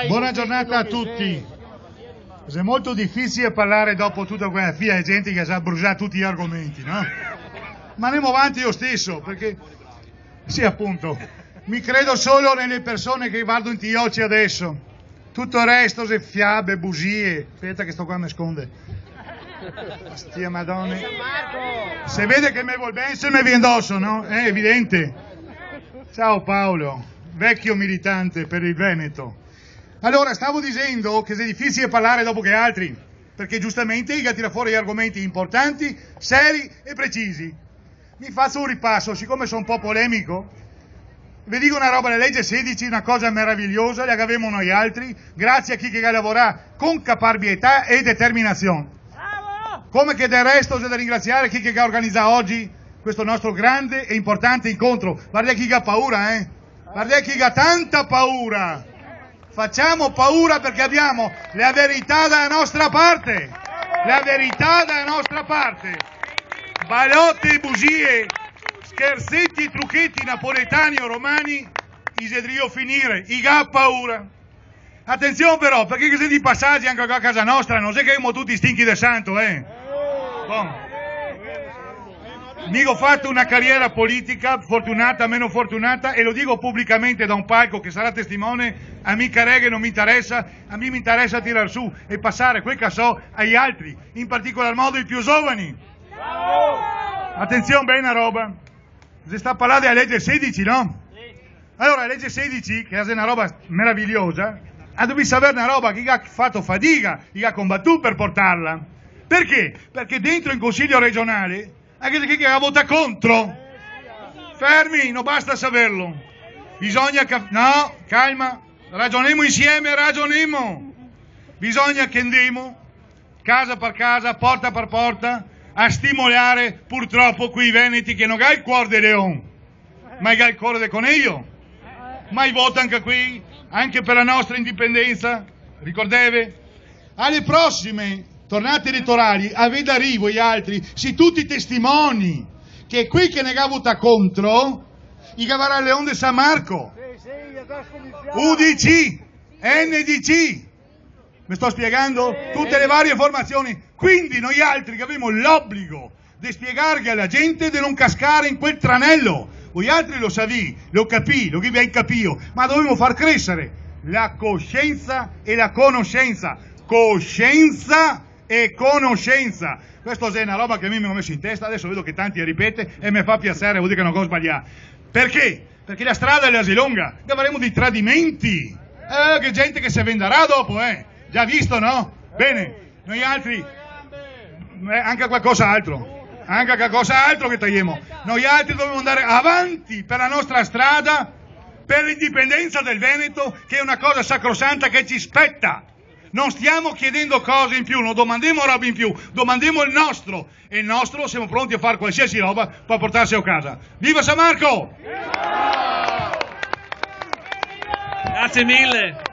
Buona giornata a tutti. È molto difficile parlare dopo tutta quella fila di gente che ha già bruciato tutti gli argomenti, no? Ma andiamo avanti io stesso, perché sì, appunto, mi credo solo nelle persone che vado in TIOC adesso. Tutto il resto se fiabe, bugie. Aspetta che sto qua a nasconde. Stia madonna. Se vede che me vuol bene, se me vi indosso, no? È evidente. Ciao Paolo, vecchio militante per il Veneto. Allora, stavo dicendo che è difficile parlare dopo che altri, perché giustamente Iga tira fuori gli argomenti importanti, seri e precisi. Mi faccio un ripasso, siccome sono un po' polemico, vi dico una roba, la legge 16 è una cosa meravigliosa, la che avevamo noi altri, grazie a chi che lavora con caparbietà e determinazione. Come che del resto c'è da ringraziare chi che organizza oggi questo nostro grande e importante incontro. Guarda chi ha paura, Guarda chi ha tanta paura. Facciamo paura perché abbiamo la verità dalla nostra parte. La verità dalla nostra parte. Balotte e bugie, scherzetti e trucchetti napoletani o romani, isedrio finire, ha paura. Attenzione però, perché se di passaggi anche qua a casa nostra, non è che siamo tutti stinchi del santo, Bon. Mica ho fatto una carriera politica, fortunata, meno fortunata, e lo dico pubblicamente da un palco che sarà testimone, a mica reghe non mi interessa, a me mi interessa tirar su e passare quel che so agli altri, in particolar modo i più giovani. Attenzione bene a roba, si sta parlando della legge 16, no? Allora la legge 16, che è una roba meravigliosa, dobbiamo sapere una roba che ha fatto fatica, che ha combattuto per portarla. Perché? Perché dentro in consiglio regionale anche chi ha votato contro. Fermi, non basta saperlo. Bisogna no, calma, ragioniamo insieme, ragioniamo. Bisogna che andiamo casa per casa, porta per porta a stimolare purtroppo quei veneti che non ha il cuore di leone, ma ha il cuore di coniglio. Ma vota anche qui, anche per la nostra indipendenza, ricordate? Alle prossime tornate elettorali, avete arrivo gli altri, si tutti testimoni, che qui che ne ha vota contro, i Gavarà Leone di San Marco, UDC, NDC, mi sto spiegando? Tutte le varie formazioni, quindi noi altri che abbiamo l'obbligo di spiegargli alla gente di non cascare in quel tranello, voi altri lo sapete, lo capì, lo abbiamo capito, ma dobbiamo far crescere la coscienza e la conoscenza, coscienza e conoscenza. Questo è una roba che a me mi hanno messo in testa, adesso vedo che tanti ripete e mi fa piacere, vuol dire che è una cosa sbagliata. Perché? Perché la strada è assai lunga, avremo dei tradimenti, che gente che si venderà dopo, già visto, no? Bene, noi altri, anche qualcosa altro che tagliamo, noi altri dobbiamo andare avanti per la nostra strada, per l'indipendenza del Veneto, che è una cosa sacrosanta che ci spetta. Non stiamo chiedendo cose in più, non domandiamo roba in più, domandiamo il nostro, e il nostro siamo pronti a fare qualsiasi roba per portarsi a casa. Viva San Marco! Grazie mille!